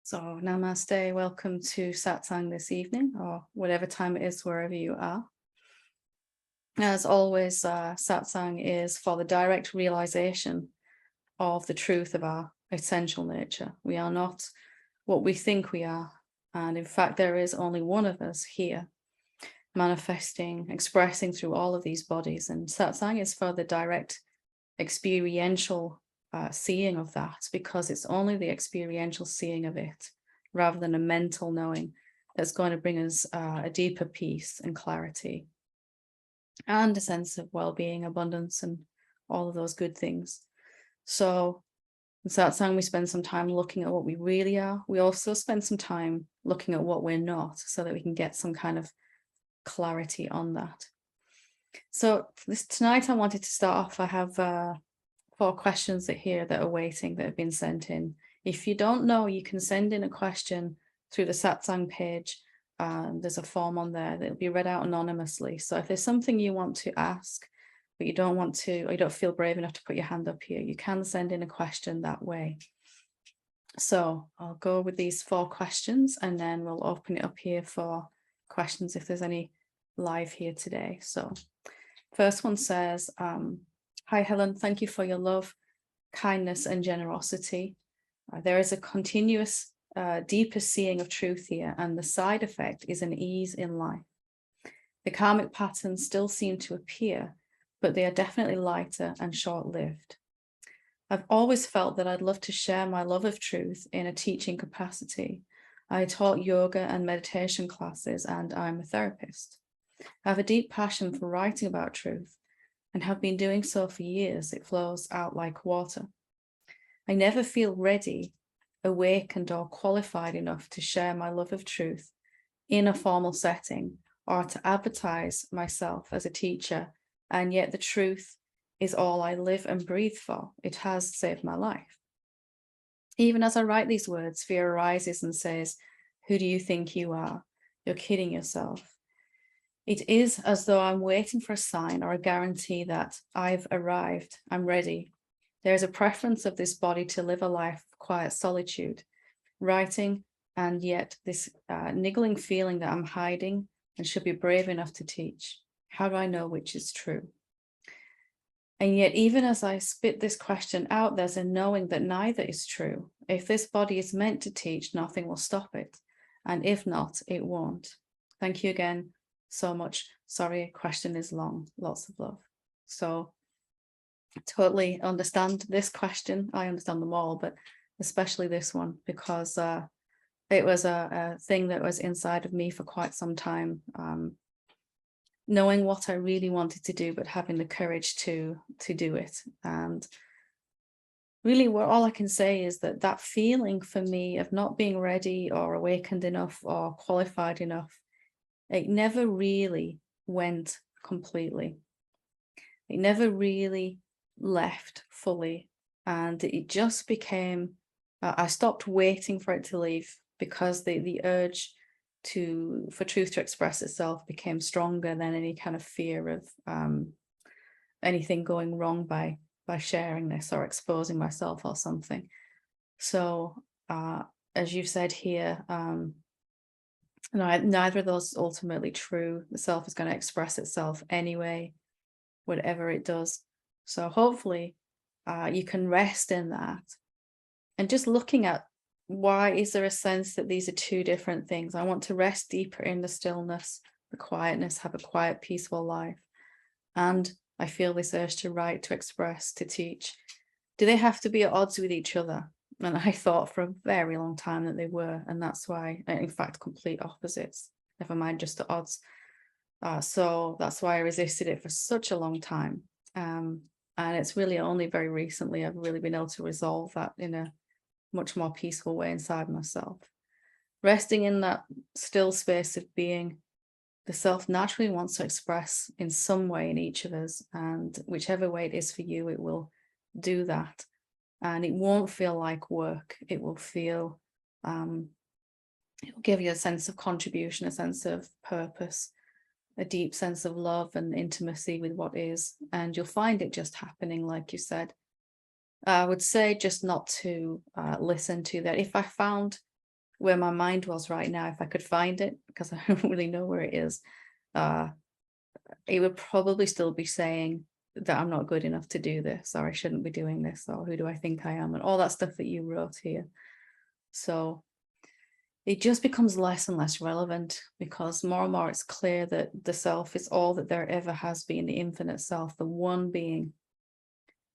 So, namaste, welcome to Satsang this evening, or whatever time it is, wherever you are. As always, Satsang is for the direct realization of the truth of our essential nature. We are not what we think we are. And in fact, there is only one of us here, manifesting, expressing through all of these bodies. And Satsang is for the direct experiential seeing of that, because it's only the experiential seeing of it rather than a mental knowing that's going to bring us a deeper peace and clarity and a sense of well-being, abundance, and all of those good things. So in Satsang, we spend some time looking at what we really are. We also spend some time looking at what we're not, so that we can get some kind of clarity on that. So tonight I wanted to start off. I have 4 questions that are waiting, that have been sent in. If you don't know, you can send in a question through the Satsang page. There's a form on there that will be read out anonymously. So if there's something you want to ask, but you don't want to, or you don't feel brave enough to put your hand up here, you can send in a question that way. So I'll go with these 4 questions, and then we'll open it up here for questions if there's any live here today. So first one says, hi, Helen, thank you for your love, kindness, and generosity. There is a continuous, deeper seeing of truth here, and the side effect is an ease in life. The karmic patterns still seem to appear, but they are definitely lighter and short-lived. I've always felt that I'd love to share my love of truth in a teaching capacity. I taught yoga and meditation classes, and I'm a therapist. I have a deep passion for writing about truth, and have been doing so for years. It flows out like water. I never feel ready, awakened, or qualified enough to share my love of truth in a formal setting or to advertise myself as a teacher, and yet the truth is all I live and breathe for. It has saved my life. Even as I write these words, fear arises and says, "Who do you think you are? You're kidding yourself." It is as though I'm waiting for a sign or a guarantee that I've arrived, I'm ready. There is a preference of this body to live a life of quiet solitude, writing, and yet this niggling feeling that I'm hiding and should be brave enough to teach. How do I know which is true? And yet, even as I spit this question out, there's a knowing that neither is true. If this body is meant to teach, nothing will stop it. And if not, it won't. Thank you again so much. Sorry, question is long. Lots of love. So I totally understand this question. I understand them all, but especially this one, because it was a thing that was inside of me for quite some time. Knowing what I really wanted to do, but having the courage to do it. And really, all I can say is that that feeling for me of not being ready or awakened enough or qualified enough, it never really went completely. It never really left fully. And it just became, I stopped waiting for it to leave, because the urge for truth to express itself became stronger than any kind of fear of anything going wrong by sharing this or exposing myself or something. So as you've said here, neither of those is ultimately true. The self is going to express itself anyway, whatever it does. So hopefully you can rest in that, and just looking at, why is there a sense that these are 2 different things? I want to rest deeper in the stillness, the quietness, have a quiet, peaceful life. And I feel this urge to write, to express, to teach. Do they have to be at odds with each other? And I thought for a very long time that they were. And that's why, in fact, complete opposites, never mind just at odds. So that's why I resisted it for such a long time. And it's really only very recently I've really been able to resolve that in a much more peaceful way inside myself. Resting in that still space of being, the self naturally wants to express in some way in each of us, and whichever way it is for you, it will do that. And it won't feel like work. It will feel, it will give you a sense of contribution, a sense of purpose, a deep sense of love and intimacy with what is. And you'll find it just happening, like you said. I would say just not to listen to that. If I found where my mind was right now, if I could find it, because I don't really know where it is, it would probably still be saying that I'm not good enough to do this, or I shouldn't be doing this, or who do I think I am, and all that stuff that you wrote here. So it just becomes less and less relevant, because more and more it's clear that the self is all that there ever has been, the infinite self, the one being.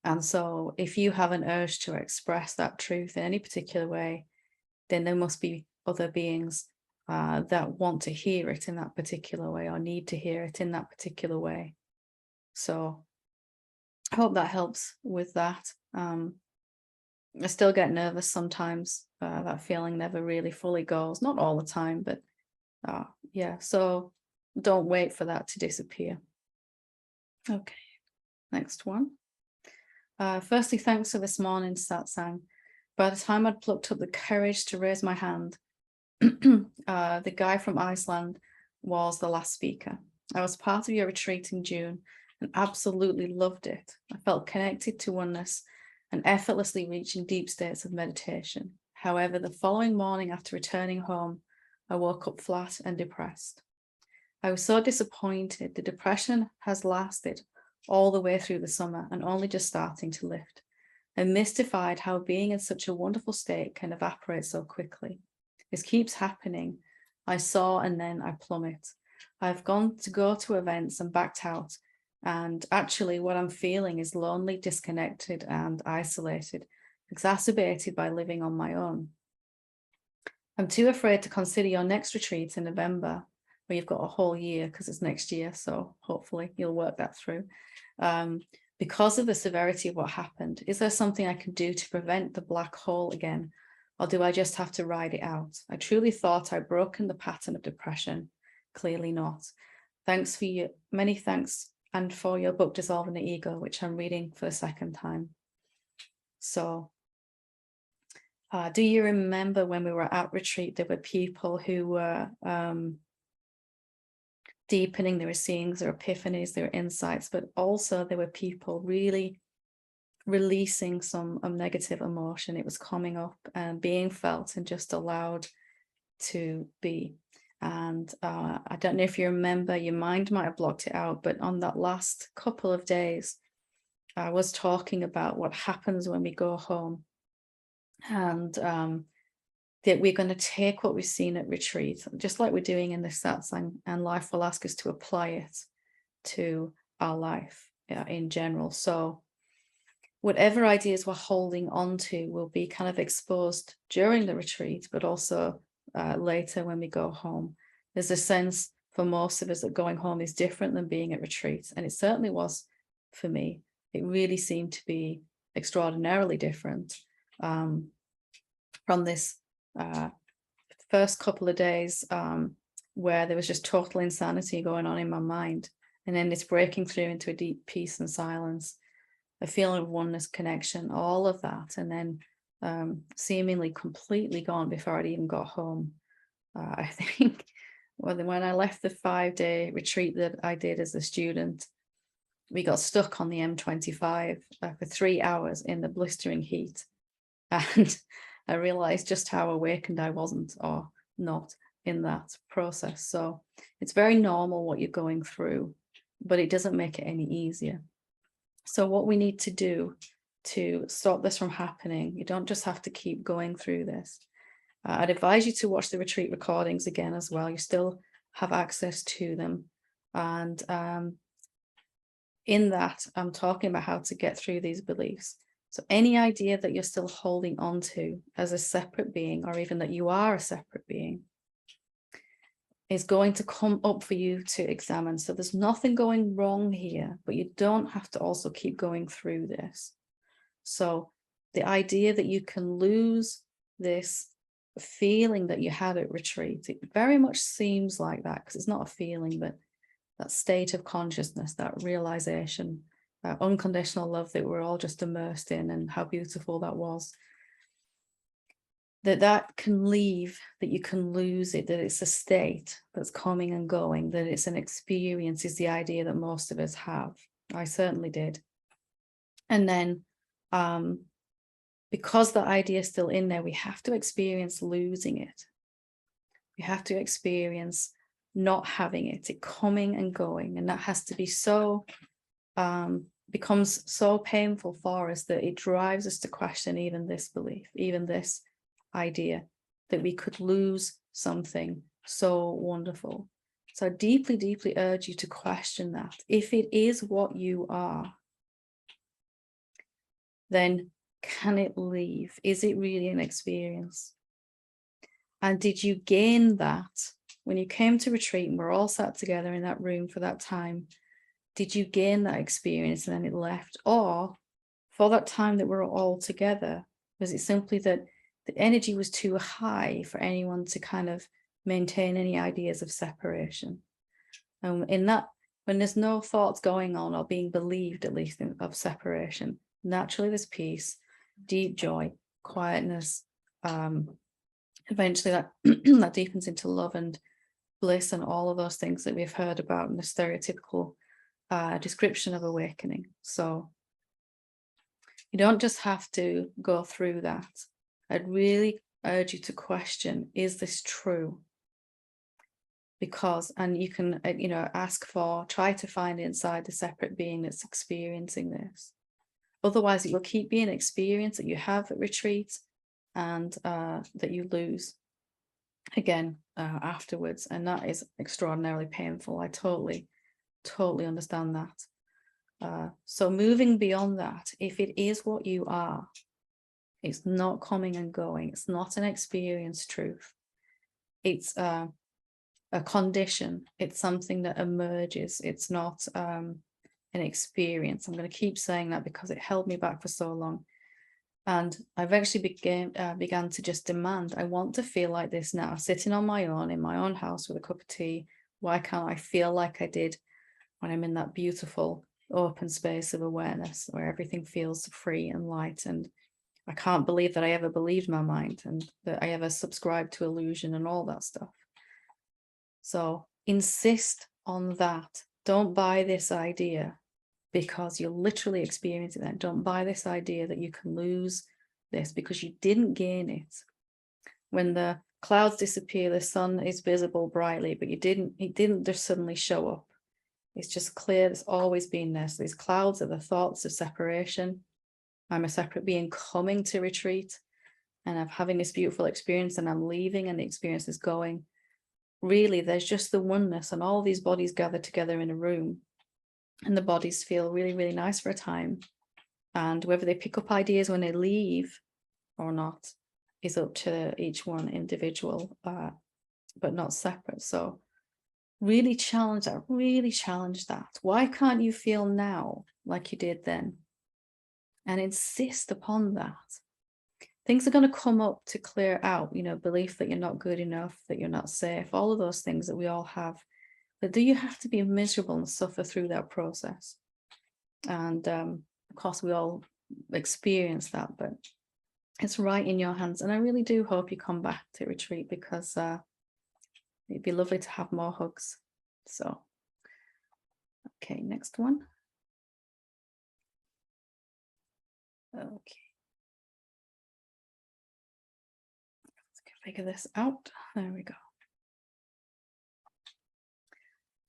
And so if you have an urge to express that truth in any particular way, then there must be other beings that want to hear it in that particular way, or need to hear it in that particular way. So I hope that helps with that. I still get nervous sometimes. That feeling never really fully goes, not all the time, but yeah, so don't wait for that to disappear. Okay, next one. Firstly, thanks for this morning's satsang. By the time I'd plucked up the courage to raise my hand, the guy from Iceland was the last speaker. I was part of your retreat in June and absolutely loved it. I felt connected to oneness and effortlessly reaching deep states of meditation. However, the following morning after returning home, I woke up flat and depressed. I was so disappointed. The depression has lasted all the way through the summer and only just starting to lift. I'm mystified how being in such a wonderful state can evaporate so quickly. This keeps happening. I soar and then I plummet. I've gone to go to events and backed out. And actually what I'm feeling is lonely, disconnected and isolated, exacerbated by living on my own. I'm too afraid to consider your next retreat in November, where you've got a whole year, because it's next year. So hopefully you'll work that through. Because of the severity of what happened, is there something I can do to prevent the black hole again? Or do I just have to ride it out? I truly thought I'd broken the pattern of depression. Clearly not. Thanks for your many thanks, and for your book, Dissolving the Ego, which I'm reading for the second time. So, do you remember when we were at retreat, there were people who were deepening, they were seeing their epiphanies, their insights, but also there were people really releasing some negative emotion. It was coming up and being felt and just allowed to be. And I don't know if you remember, your mind might have blocked it out, but on that last couple of days, I was talking about what happens when we go home, and that we're going to take what we've seen at retreat, just like we're doing in this satsang, and life will ask us to apply it to our life in general. So whatever ideas we're holding on to will be kind of exposed during the retreat, but also later when we go home. There's a sense for most of us that going home is different than being at retreat, and it certainly was for me. It really seemed to be extraordinarily different from this first couple of days where there was just total insanity going on in my mind, and then this breaking through into a deep peace and silence, a feeling of oneness, connection, all of that, and then seemingly completely gone before I'd even got home. I think when I left the 5-day retreat that I did as a student, we got stuck on the M25 for 3 hours in the blistering heat, and I realized just how awakened I wasn't, or not, in that process. So it's very normal what you're going through, but it doesn't make it any easier. So what we need to do to stop this from happening, you don't just have to keep going through this. I'd advise you to watch the retreat recordings again as well. You still have access to them. And in that, I'm talking about how to get through these beliefs. So any idea that you're still holding on to as a separate being, or even that you are a separate being, is going to come up for you to examine. So there's nothing going wrong here, but you don't have to also keep going through this. So the idea that you can lose this feeling that you had at retreat, it very much seems like that, because it's not a feeling, but that state of consciousness, that realization, that unconditional love that we're all just immersed in, and how beautiful that was. That can leave, that you can lose it, that it's a state that's coming and going, that it's an experience, is the idea that most of us have. I certainly did. And then because the idea is still in there, we have to experience losing it. You have to experience not having it coming and going. And that has to be so, becomes so painful for us that it drives us to question even this belief, even this idea that we could lose something so wonderful. So I deeply, deeply urge you to question that. If it is what you are, then can it leave? Is it really an experience? And did you gain that when you came to retreat and we're all sat together in that room for that time? Did you gain that experience and then it left? Or for that time that we're all together, was it simply that the energy was too high for anyone to kind of maintain any ideas of separation? In that, when there's no thoughts going on or being believed, at least, of separation, naturally there's peace, deep joy, quietness. Eventually that that deepens into love and bliss and all of those things that we've heard about in the stereotypical description of awakening. So you don't just have to go through that. I'd really urge you to question, is this true? Because, and you can, ask for, try to find inside the separate being that's experiencing this. Otherwise, it will keep being an experience that you have at retreat and that you lose again afterwards. And that is extraordinarily painful. I totally understand that. So moving beyond that, if it is what you are, it's not coming and going. It's not an experienced truth. It's a condition. It's something that emerges. It's not an experience. I'm going to keep saying that because it held me back for so long. And I've actually began to just demand, I want to feel like this now, sitting on my own in my own house with a cup of tea. Why can't I feel like I did when I'm in that beautiful open space of awareness where everything feels free and light? And I can't believe that I ever believed my mind and that I ever subscribed to illusion and all that stuff. So insist on that. Don't buy this idea because you're literally experiencing that. Don't buy this idea that you can lose this because you didn't gain it. When the clouds disappear, the sun is visible brightly, but it didn't just suddenly show up. It's just clear, it's always been there. So these clouds are the thoughts of separation. I'm a separate being coming to retreat and I'm having this beautiful experience and I'm leaving and the experience is going. Really, there's just the oneness and all these bodies gather together in a room and the bodies feel really, really nice for a time. And whether they pick up ideas when they leave or not is up to each one individual, but not separate. So really challenge that. Why can't you feel now like you did then? And insist upon that. Things are going to come up to clear out, belief that you're not good enough, that you're not safe, all of those things that we all have. But do you have to be miserable and suffer through that process? And of course, we all experience that, but it's right in your hands. And I really do hope you come back to retreat because it'd be lovely to have more hugs. So, okay, next one. Okay. Let's figure this out. There we go.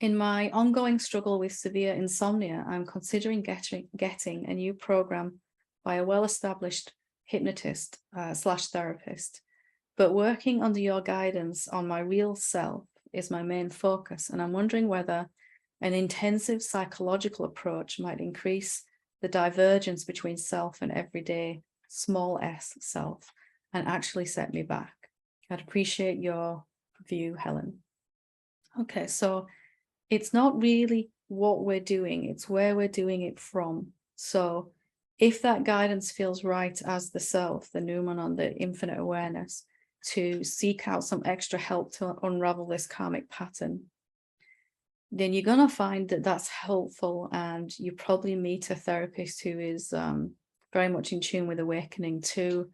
In my ongoing struggle with severe insomnia, I'm considering getting a new program by a well-established hypnotist / therapist, but working under your guidance on my real self is my main focus. And I'm wondering whether an intensive psychological approach might increase the divergence between self and everyday small s self and actually set me back. I'd appreciate your view, Helen. Okay, so it's not really what we're doing, it's where we're doing it from. So if that guidance feels right as the self, the noumenon, the infinite awareness, to seek out some extra help to unravel this karmic pattern, then you're going to find that that's helpful, and you probably meet a therapist who is very much in tune with awakening too,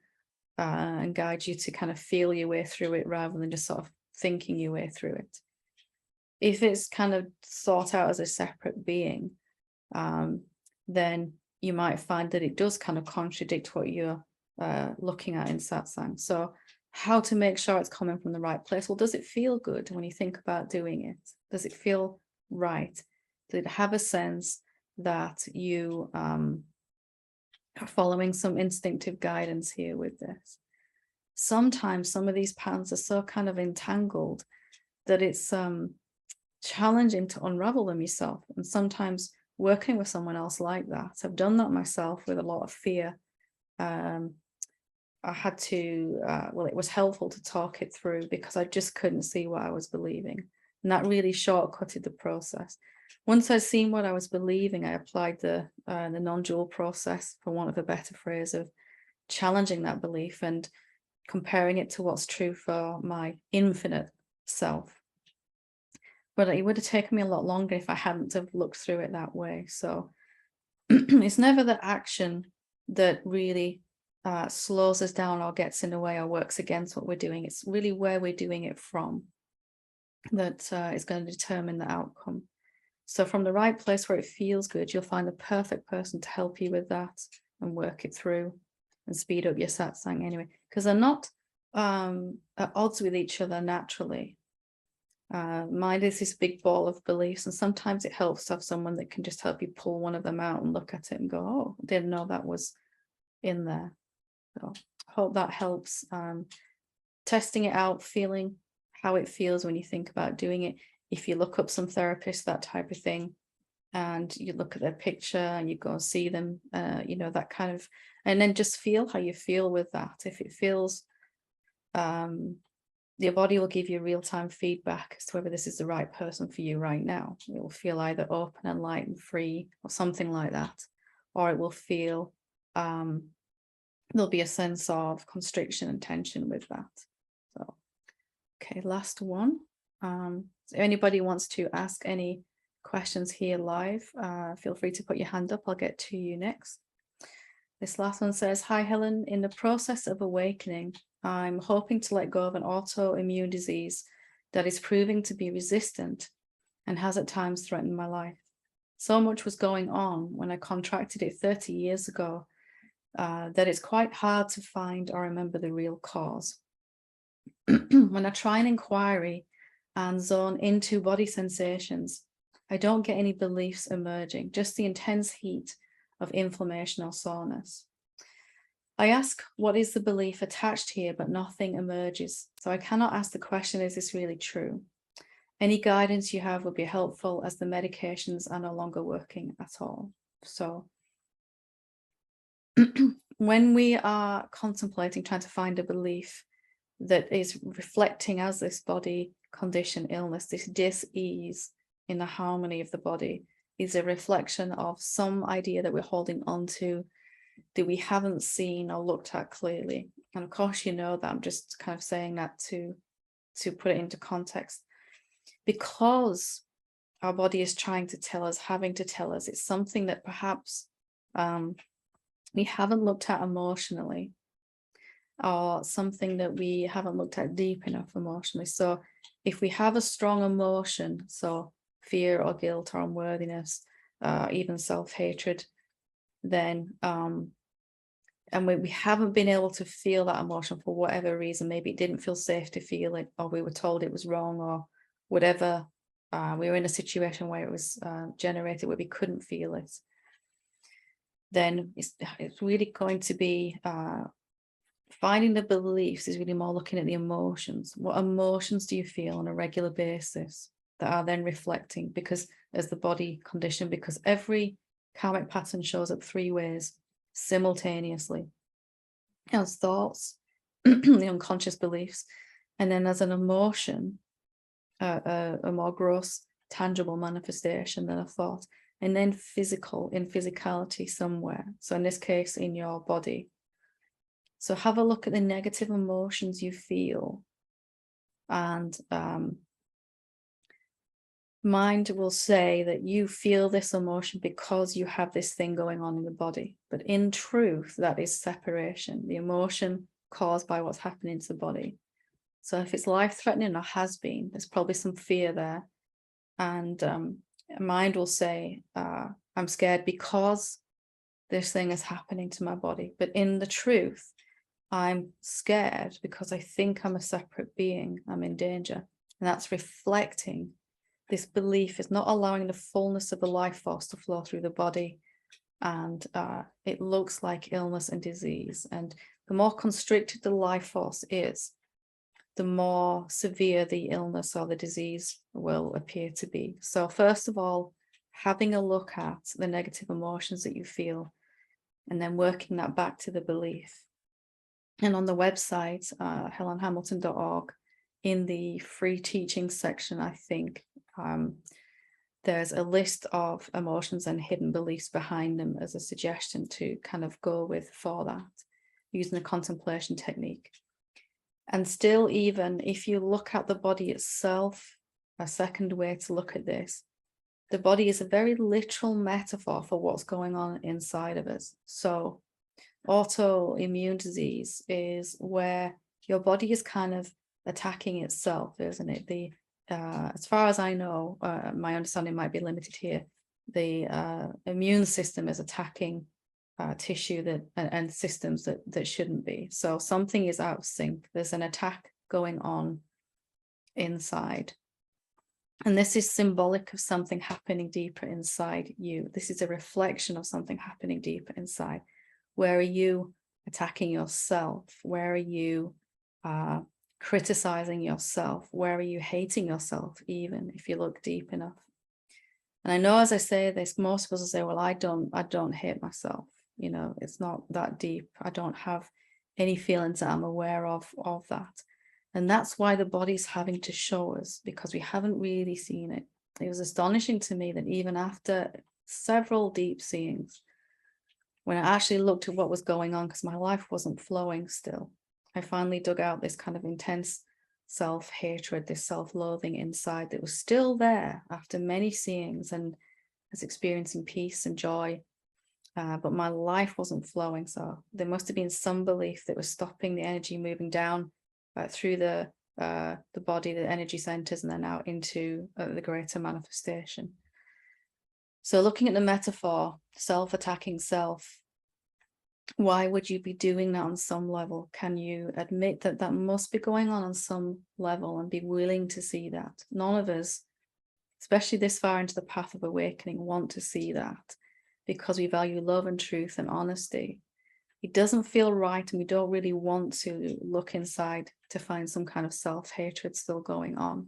and guide you to kind of feel your way through it rather than just sort of thinking your way through it. If it's kind of thought out as a separate being, then you might find that it does kind of contradict what you're looking at in satsang. So how to make sure it's coming from the right place. Well, does it feel good when you think about doing it? Does it feel right? Does it have a sense that you are following some instinctive guidance here with this? Sometimes some of these patterns are so kind of entangled that it's challenging to unravel them yourself. And sometimes working with someone else like that, I've done that myself with a lot of fear. I had to, well, it was helpful to talk it through because I just couldn't see what I was believing. And that really shortcutted the process. Once I'd seen what I was believing, I applied the non-dual process, for want of a better phrase, of challenging that belief and comparing it to what's true for my infinite self. But it would have taken me a lot longer if I hadn't have looked through it that way. So it's never the action that really slows us down or gets in the way or works against what we're doing. It's really where we're doing it from that is going to determine the outcome. So from the right place where it feels good, you'll find the perfect person to help you with that and work it through and speed up your satsang anyway, because they're not at odds with each other naturally. Mind is this big ball of beliefs, and sometimes it helps to have someone that can just help you pull one of them out and look at it and go, oh, I didn't know that was in there. So I hope that helps. Testing it out, feeling how it feels when you think about doing it. If you look up some therapists, that type of thing, and you look at their picture and you go and see them, you know, that kind of, and then just feel how you feel with that. If it feels, your body will give you real-time feedback as to whether this is the right person for you right now. It will feel either open and light and free or something like that, or it will feel there'll be a sense of constriction and tension with that. So, okay, last one. So anybody wants to ask any questions here live, feel free to put your hand up. I'll get to you next. This last one says, hi Helen, in the process of awakening, I'm hoping to let go of an autoimmune disease that is proving to be resistant and has at times threatened my life. So much was going on when I contracted it 30 years ago that it's quite hard to find or remember the real cause. When I try an inquiry and zone into body sensations, I don't get any beliefs emerging, just the intense heat of inflammation or soreness. I ask, what is the belief attached here, but nothing emerges. So I cannot ask the question, is this really true? Any guidance you have would be helpful, as the medications are no longer working at all. So when we are contemplating, trying to find a belief that is reflecting as this body condition illness, this dis-ease in the harmony of the body, is a reflection of some idea that we're holding on to that we haven't seen or looked at clearly. And of course, you know that I'm just kind of saying that to put it into context, because our body is trying to tell us, having to tell us, it's something that perhaps we haven't looked at emotionally, or something that we haven't looked at deep enough emotionally. So if we have a strong emotion, so fear or guilt or unworthiness, even self-hatred, then and we haven't been able to feel that emotion for whatever reason, maybe it didn't feel safe to feel it, or we were told it was wrong, or whatever, we were in a situation where it was generated where we couldn't feel it, then it's really going to be finding the beliefs is really more looking at the emotions. What emotions do you feel on a regular basis that are then reflecting, because as the body condition, because every karmic pattern shows up 3 ways simultaneously: as thoughts, the unconscious beliefs, and then as an emotion, a more gross tangible manifestation than a thought, and then physical, in physicality somewhere, so in this case in your body. So have a look at the negative emotions you feel, and mind will say that you feel this emotion because you have this thing going on in the body. But in truth, that is separation, the emotion caused by what's happening to the body. So if it's life-threatening or has been, there's probably some fear there. And mind will say, I'm scared because this thing is happening to my body. But in the truth, I'm scared because I think I'm a separate being, I'm in danger. And that's reflecting this belief is not allowing the fullness of the life force to flow through the body. And it looks like illness and disease. And the more constricted the life force is, the more severe the illness or the disease will appear to be. So first of all, having a look at the negative emotions that you feel, and then working that back to the belief. And on the website, helenhamilton.org, in the free teaching section, I think there's a list of emotions and hidden beliefs behind them as a suggestion to kind of go with for that, using the contemplation technique. And still, even if you look at the body itself, a second way to look at this, the body is a very literal metaphor for what's going on inside of us. So autoimmune disease is where your body is kind of attacking itself, isn't it? As far as I know, my understanding might be limited here, the immune system is attacking tissue that and systems that shouldn't be. So something is out of sync. There's an attack going on inside. And this is symbolic of something happening deeper inside you. This is a reflection of something happening deeper inside. Where are you attacking yourself? Where are you criticizing yourself? Where are you hating yourself, even if you look deep enough? And I know, as I say this, most of us will say, well, I don't hate myself. You know, it's not that deep. I don't have any feelings that I'm aware of that. And that's why the body's having to show us, because we haven't really seen it. It was astonishing to me that even after several deep seeings, when I actually looked at what was going on, because my life wasn't flowing still, I finally dug out this kind of intense self-hatred, this self-loathing inside that was still there after many seeings, and was experiencing peace and joy. But my life wasn't flowing. So there must have been some belief that was stopping the energy moving down through the body, the energy centers, and then out into the greater manifestation. So looking at the metaphor, self-attacking self, why would you be doing that on some level? Can you admit that that must be going on some level and be willing to see that? None of us, especially this far into the path of awakening, want to see that, because we value love and truth and honesty. It doesn't feel right, and we don't really want to look inside to find some kind of self-hatred still going on.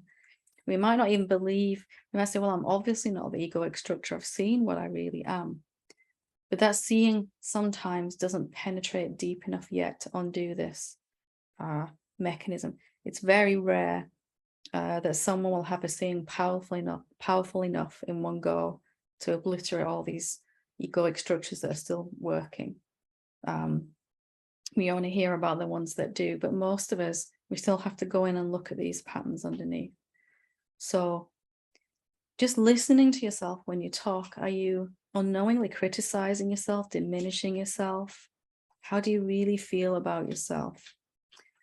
We might not even believe, we might say, well, I'm obviously not the egoic structure. I've seen what I really am. But that seeing sometimes doesn't penetrate deep enough yet to undo this mechanism. It's very rare that someone will have a seeing powerful enough in one go to obliterate all these egoic structures that are still working. We only hear about the ones that do, but most of us, we still have to go in and look at these patterns underneath. So just listening to yourself when you talk, are you unknowingly criticizing yourself, diminishing yourself? How do you really feel about yourself?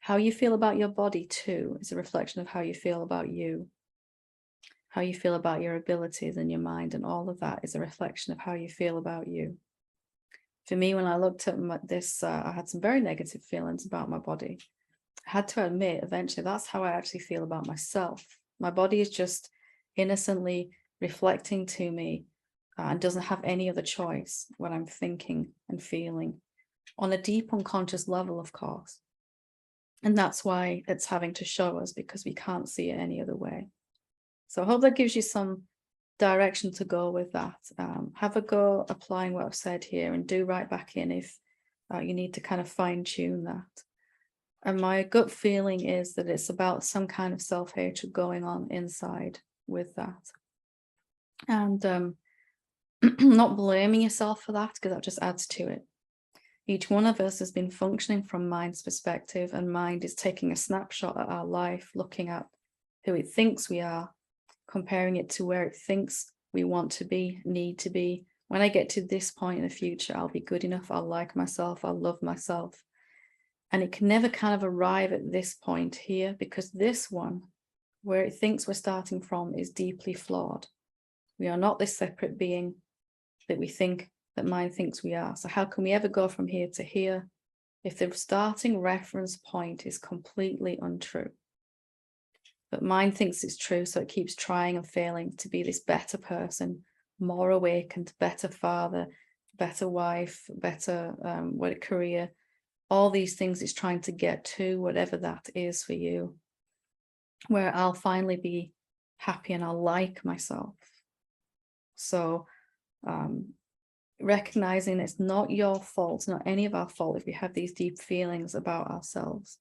How you feel about your body too is a reflection of how you feel about you. How you feel about your abilities and your mind, and all of that is a reflection of how you feel about you. For me, when I looked at this, I had some very negative feelings about my body. I had to admit, eventually, that's how I actually feel about myself. My body is just innocently reflecting to me and doesn't have any other choice what I'm thinking and feeling on a deep unconscious level, of course. And that's why it's having to show us, because we can't see it any other way. So I hope that gives you some direction to go with that. Have a go applying what I've said here, and do write back in if you need to kind of fine tune that. And my gut feeling is that it's about some kind of self-hatred going on inside with that. And not blaming yourself for that, because that just adds to it. Each one of us has been functioning from mind's perspective, and mind is taking a snapshot at our life, looking at who it thinks we are, comparing it to where it thinks we want to be, need to be. When I get to this point in the future, I'll be good enough, I'll like myself, I'll love myself. And it can never kind of arrive at this point here, because this one, where it thinks we're starting from, is deeply flawed. We are not this separate being that we think that mind thinks we are. So how can we ever go from here to here if the starting reference point is completely untrue, but mind thinks it's true, so it keeps trying and failing to be this better person, more awakened, better father, better wife, better career, all these things it's trying to get to, whatever that is for you, where I'll finally be happy and I'll like myself. So recognizing it's not your fault, not any of our fault if we have these deep feelings about ourselves.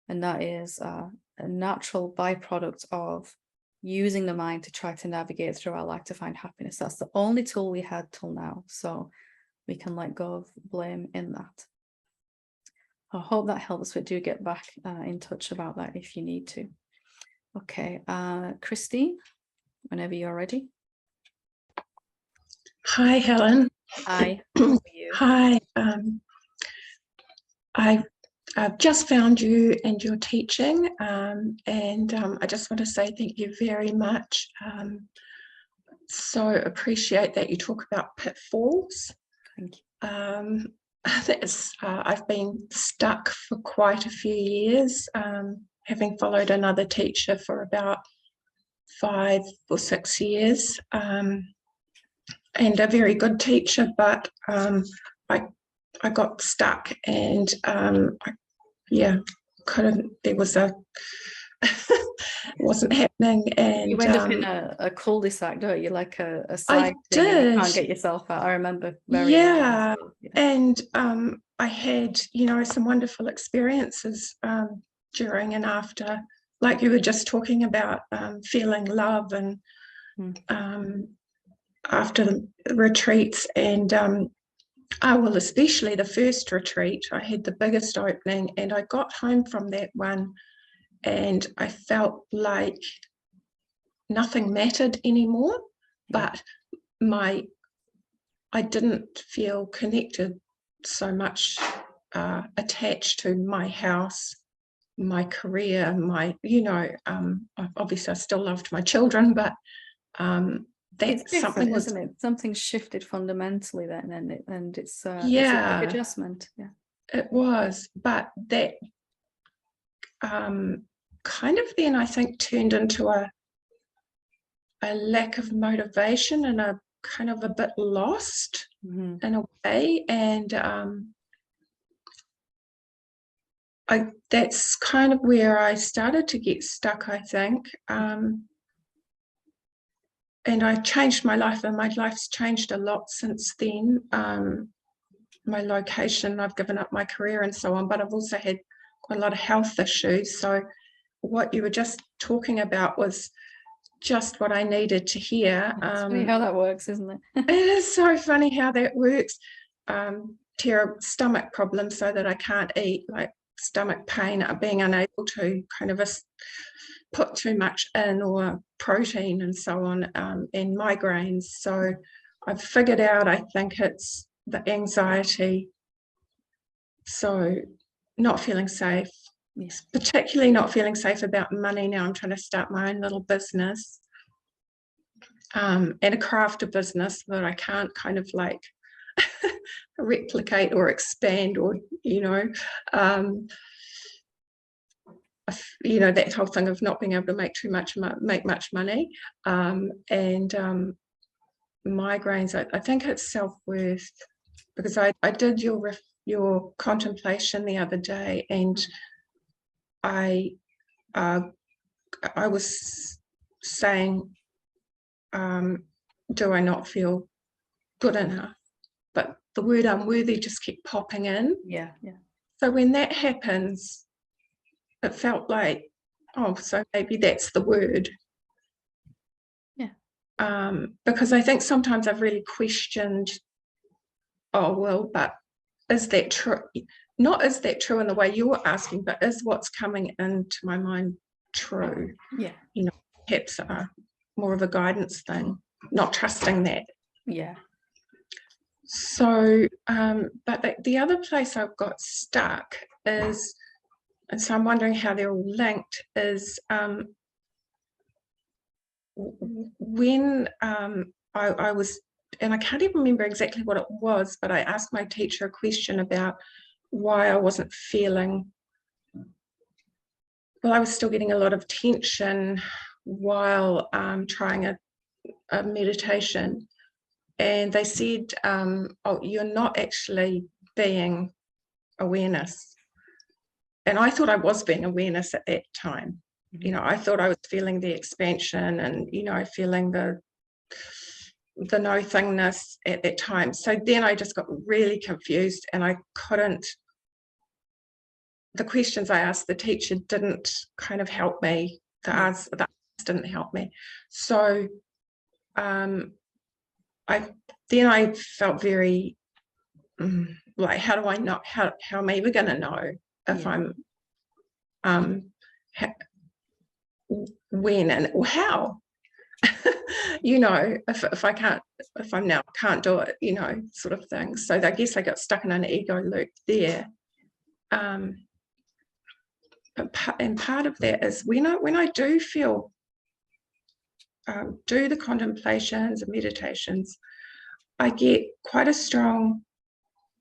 And that is a natural byproduct of using the mind to try to navigate through our life to find happiness. That's the only tool we had till now. So we can let go of blame in that. I hope that helps, but do get back in touch about that if you need to. Okay, Christine, whenever you're ready. Hi, Helen. Hi, how are you? Hi. I've just found you and your teaching, and I just want to say thank you very much. So appreciate that you talk about pitfalls. Thank you. I've been stuck for quite a few years, having followed another teacher for about 5 or 6 years, and a very good teacher, but I got stuck, and couldn't. There was it wasn't happening, and you end up in a cul-de-sac, don't you? Like a side I thing, and you did. can't get yourself out. I remember very Yeah, well. Yeah. and I had, some wonderful experiences during and after, like you were just talking about, feeling love, and after the retreats, and especially the first retreat, I had the biggest opening, and I got home from that one and I felt like nothing mattered anymore, but I didn't feel connected so much, attached to my house, my career, obviously I still loved my children, but It's something different, was, isn't it? Something shifted fundamentally then, and it's a big adjustment. Yeah, it was, but that kind of then I think turned into a lack of motivation and a kind of a bit lost in a way, and that's kind of where I started to get stuck, I think. And I changed my life, and my life's changed a lot since then. My location, I've given up my career and so on, but I've also had quite a lot of health issues. So what you were just talking about was just what I needed to hear. It's funny how that works, isn't it? It is so funny how that works. Terrible stomach problems, so that I can't eat, like stomach pain, being unable to kind of put too much in, or protein and so on, and migraines. So I've figured out, I think it's the anxiety. So not feeling safe, particularly not feeling safe about money. Now I'm trying to start my own little business, and a craft business that I can't kind of like replicate or expand, or that whole thing of not being able to make much money, and migraines. I think it's self-worth, because I did your contemplation the other day, and I was saying, do I not feel good enough? But the word unworthy just kept popping in. Yeah. So when that happens, it felt like, oh, so maybe that's the word. Yeah. Because I think sometimes I've really questioned, oh, well, but is that true? Not is that true in the way you were asking, but is what's coming into my mind true? Yeah. Perhaps more of a guidance thing, not trusting that. Yeah. So, but the other place I've got stuck is, and so I'm wondering how they're all linked, is when I was, and I can't even remember exactly what it was, but I asked my teacher a question about why I wasn't feeling, well, I was still getting a lot of tension while trying a meditation. And they said, oh, you're not actually being awareness. And I thought I was being awareness at that time. You know, I thought I was feeling the expansion and, you know, feeling the no-thingness at that time. So then I just got really confused, and I couldn't, the questions I asked the teacher didn't kind of help me. The answers didn't help me. So I felt very like, how do I know, how am I ever going to know if I'm when and or how you know, if I can't, if I'm now can't do it, you know, sort of thing. So I guess I got stuck in an ego loop there. And part of that is when I do feel do the contemplations and meditations, I get quite a strong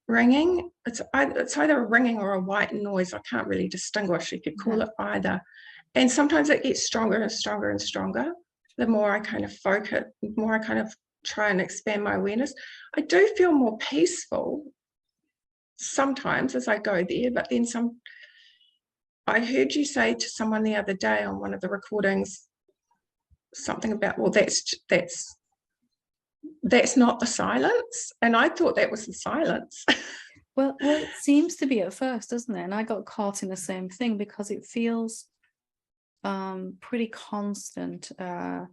ringing. It's either a ringing or a white noise. I can't really distinguish. You could call it either. And sometimes it gets stronger and stronger and stronger. The more I kind of focus, the more I kind of try and expand my awareness. I do feel more peaceful sometimes as I go there, but then I heard you say to someone the other day on one of the recordings something about, well, that's not the silence. And I thought that was the silence. Well, it seems to be at first, doesn't it? And I got caught in the same thing because it feels pretty constant, and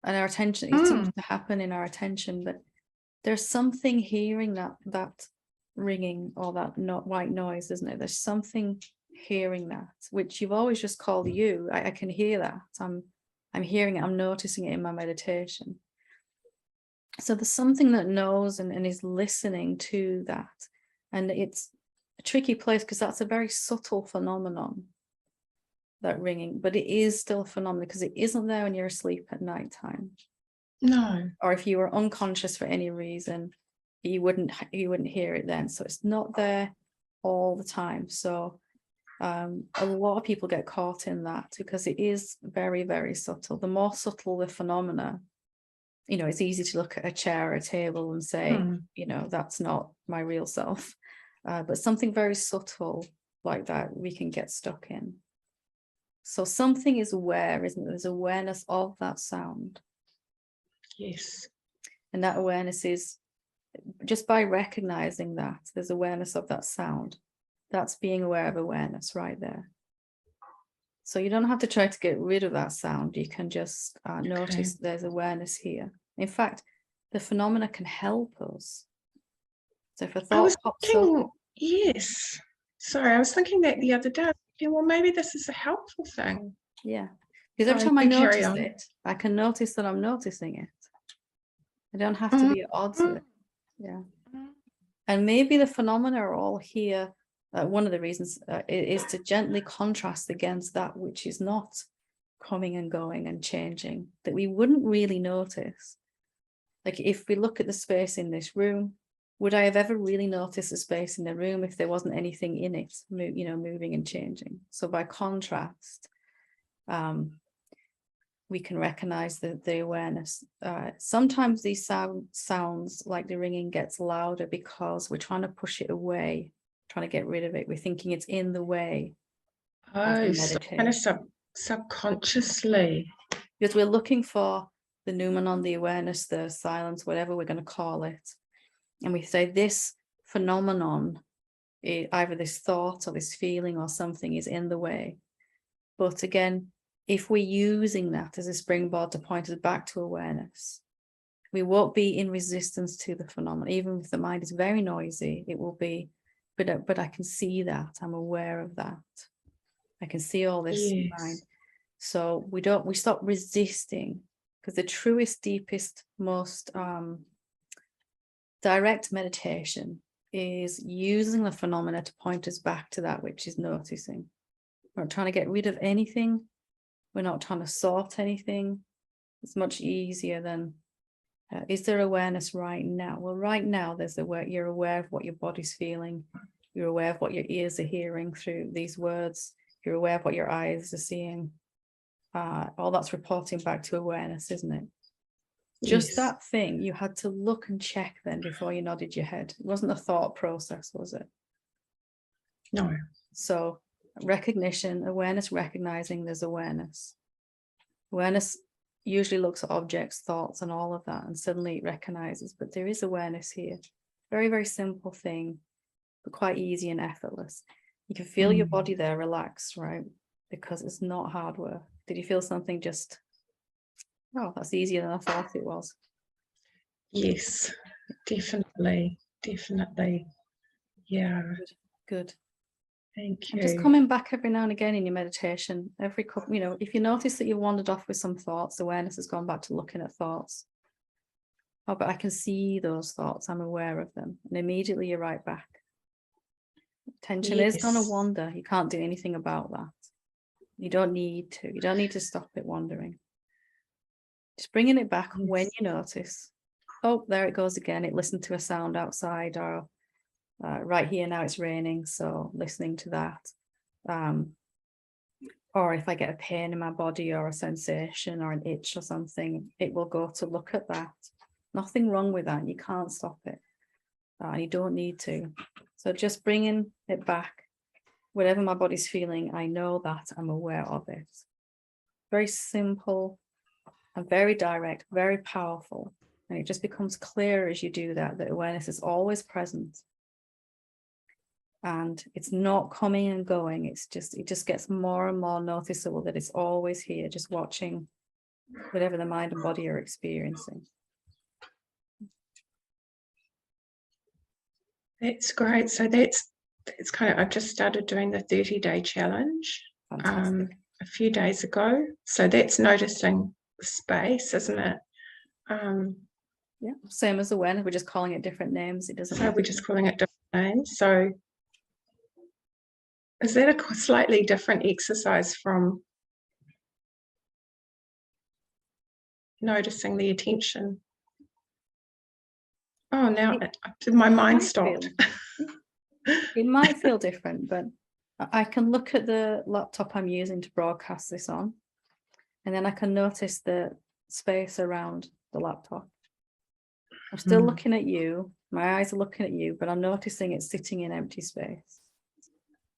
our attention, it seems to happen in our attention, but there's something hearing that ringing or that white noise, isn't it? There's something hearing that, which you've always just called you. I can hear that. I'm hearing it. I'm noticing it in my meditation. So there's something that knows and is listening to that. And it's a tricky place because that's a very subtle phenomenon, that ringing, but it is still a phenomenon because it isn't there when you're asleep at nighttime. No. Or if you were unconscious for any reason, you wouldn't hear it then. So it's not there all the time. So a lot of people get caught in that because it is very, very subtle. The more subtle the phenomena, you know, it's easy to look at a chair or a table and say, you know, that's not my real self. But something very subtle like that, we can get stuck in. So something is aware, isn't it? There's awareness of that sound. Yes. And that awareness is just by recognizing that there's awareness of that sound. That's being aware of awareness right there. So you don't have to try to get rid of that sound. You can just notice there's awareness here. In fact, the phenomena can help us. So if a thought pops up, yes. Sorry, I was thinking that the other day. Yeah, well, maybe this is a helpful thing. Yeah, because every time I notice it, I can notice that I'm noticing it. I don't have to be at odds with it. Yeah. And maybe the phenomena are all here. One of the reasons is to gently contrast against that which is not coming and going and changing, that we wouldn't really notice. Like if we look at the space in this room, would I have ever really noticed the space in the room if there wasn't anything in it, you know, moving and changing? So by contrast, we can recognize the awareness. Sometimes these sounds like the ringing gets louder because we're trying to push it away, trying to get rid of it. We're thinking it's in the way. Oh, so kind of subconsciously. Because we're looking for the noumenon, the awareness, the silence, whatever we're going to call it. And we say this phenomenon, either this thought or this feeling or something is in the way. But again, if we're using that as a springboard to point us back to awareness, we won't be in resistance to the phenomenon. Even if the mind is very noisy, it will be, but I can see that, I'm aware of that. I can see all this mind. So we stop resisting, because the truest, deepest, most direct meditation is using the phenomena to point us back to that which is noticing. We're not trying to get rid of anything. We're not trying to sort anything. It's much easier than, is there awareness right now? Well, right now, you're aware of what your body's feeling. You're aware of what your ears are hearing through these words. You're aware of what your eyes are seeing. All that's reporting back to awareness, isn't it? Just Yes. that thing, you had to look and check then before you nodded your head. It wasn't a thought process, was it? No. So recognition, awareness, recognizing there's awareness. Awareness usually looks at objects, thoughts, and all of that, and suddenly it recognizes, but there is awareness here. Very, very simple thing, but quite easy and effortless. You can feel your body there relax, right? Because it's not hard work. Did you feel something just, oh, that's easier than I thought it was? Yes, definitely. Yeah. Good. Thank And just you. coming back every now and again in your meditation, every couple, if you notice that you wandered off with some thoughts, awareness has gone back to looking at thoughts. Oh, but I can see those thoughts, I'm aware of them. And immediately you're right back. Attention is going to wander. You can't do anything about that. You don't need to stop it wandering. Just bringing it back when you notice, oh, there it goes again. It listened to a sound outside, or right here now it's raining, so listening to that. Or if I get a pain in my body or a sensation or an itch or something, it will go to look at that. Nothing wrong with that. You can't stop it. You don't need to. So just bringing it back. Whatever my body's feeling, I know that, I'm aware of it. Very simple and very direct, very powerful. And it just becomes clear as you do that, that awareness is always present. And it's not coming and going. It just gets more and more noticeable that it's always here, just watching whatever the mind and body are experiencing. That's great. So it's kind of, I've just started doing the 30-day challenge a few days ago. So that's noticing the space, isn't it? Yeah, same as awareness. We're just calling it different names. It doesn't so matter. we're just calling it different names. So is that a slightly different exercise from noticing the attention? Oh, now my mind stopped. It might feel different, but I can look at the laptop I'm using to broadcast this on, and then I can notice the space around the laptop. I'm still looking at you. My eyes are looking at you, but I'm noticing it's sitting in empty space.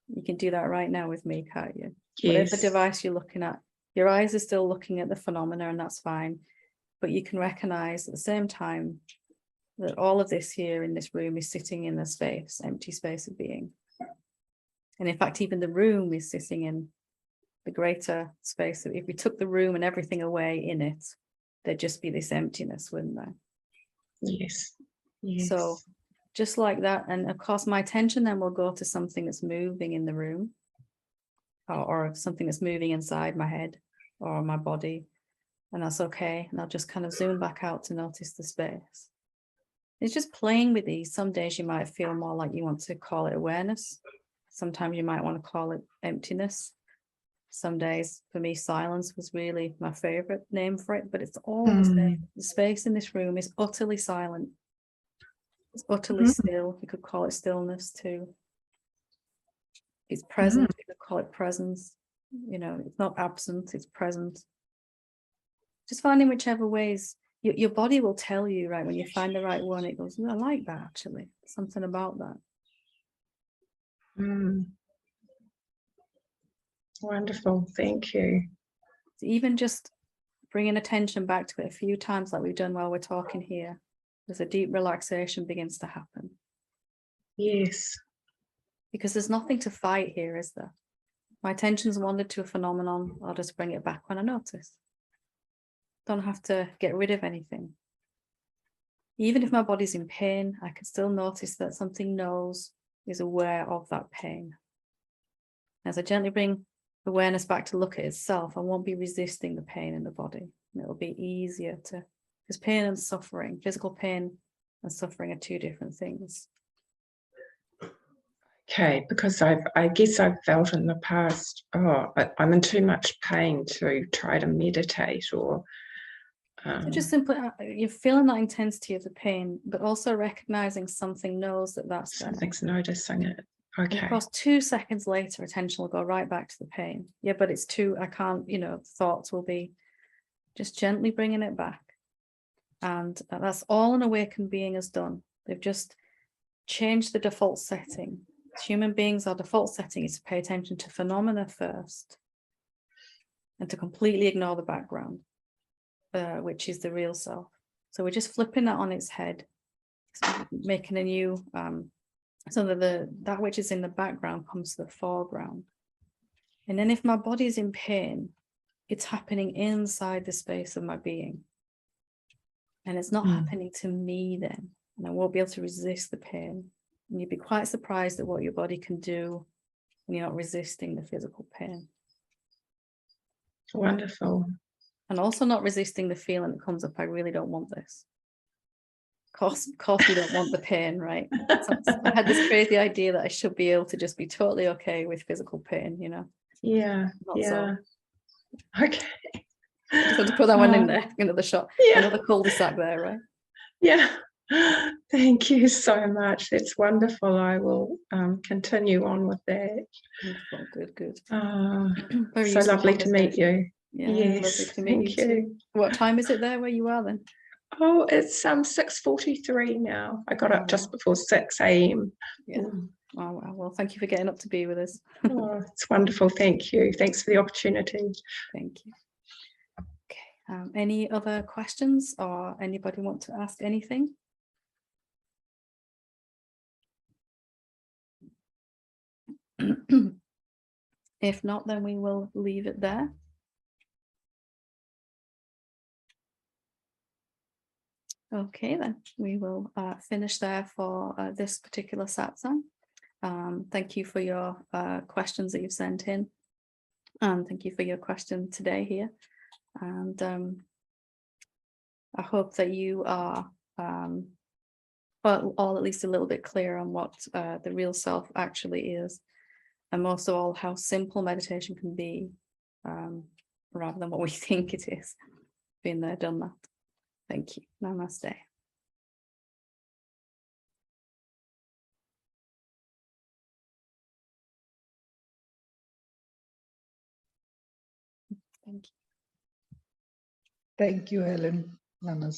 You can do that right now with me, can't you? Yes. Whatever device you're looking at, your eyes are still looking at the phenomena, and that's fine. But you can recognize at the same time that all of this here in this room is sitting in the space, empty space of being. And in fact, even the room is sitting in the greater space. If we took the room and everything away in it, there'd just be this emptiness, wouldn't there? Yes. So just like that. And of course, my attention then will go to something that's moving in the room, or something that's moving inside my head or my body. And that's okay. And I'll just kind of zoom back out to notice the space. It's just playing with these. Some days you might feel more like you want to call it awareness. Sometimes you might want to call it emptiness. Some days, for me, silence was really my favorite name for it, but it's all the same. The space in this room is utterly silent. It's utterly still. You could call it stillness too. It's present. You could call it presence. It's not absent, it's present. Just finding whichever ways. Your body will tell you, right? When you find the right one, it goes, I like that actually. Something about that. Wonderful. Thank you. So even just bringing attention back to it a few times like we've done while we're talking here, there's a deep relaxation begins to happen. Yes. Because there's nothing to fight here, is there? My attention's wandered to a phenomenon. I'll just bring it back when I notice. Don't have to get rid of anything. Even if my body's in pain, I can still notice that something knows, is aware of that pain. As I gently bring awareness back to look at itself, I won't be resisting the pain in the body. It'll be easier to, because pain and suffering, physical pain and suffering are two different things. Okay, because I guess I've felt in the past, I'm in too much pain to try to meditate or... So just simply, you're feeling that intensity of the pain, but also recognizing something knows that that's there. Something's noticing it. And of Okay. course, 2 seconds later, attention will go right back to the pain. Yeah, but it's I can't, thoughts will be just gently bringing it back. And that's all an awakened being has done. They've just changed the default setting. As human beings, our default setting is to pay attention to phenomena first and to completely ignore the background, which is the real self. So we're just flipping that on its head, making a new, so that that which is in the background comes to the foreground. And then if my body is in pain, it's happening inside the space of my being. And it's not happening to me then. And I won't be able to resist the pain. And you'd be quite surprised at what your body can do when you're not resisting the physical pain. Wonderful. And also not resisting the feeling that comes up, I really don't want this. Of course we don't want the pain, right? So I had this crazy idea that I should be able to just be totally okay with physical pain, Yeah. Not yeah. so. Okay. I just had to put that one in there, the shot. Yeah. Another cul-de-sac there, right? Yeah. Thank you so much. That's wonderful. I will continue on with that. Wonderful, good. So lovely to meet you. Yeah, yes, lovely to meet you too. What time is it there where you are then? Oh, it's 6:43 now. I got up just before 6 a.m. Yeah. Oh wow. Well, thank you for getting up to be with us. Oh, it's wonderful. Thank you. Thanks for the opportunity. Thank you. Okay. Any other questions or anybody want to ask anything? If not, then we will leave it there. Okay, then we will finish there for this particular satsang. Thank you for your questions that you've sent in. And thank you for your question today here. And I hope that you are all at least a little bit clear on what the real self actually is. And most of all, how simple meditation can be, rather than what we think it is. Been there, done that. Thank you. Namaste. Thank you. Thank you, Helen. Namaste.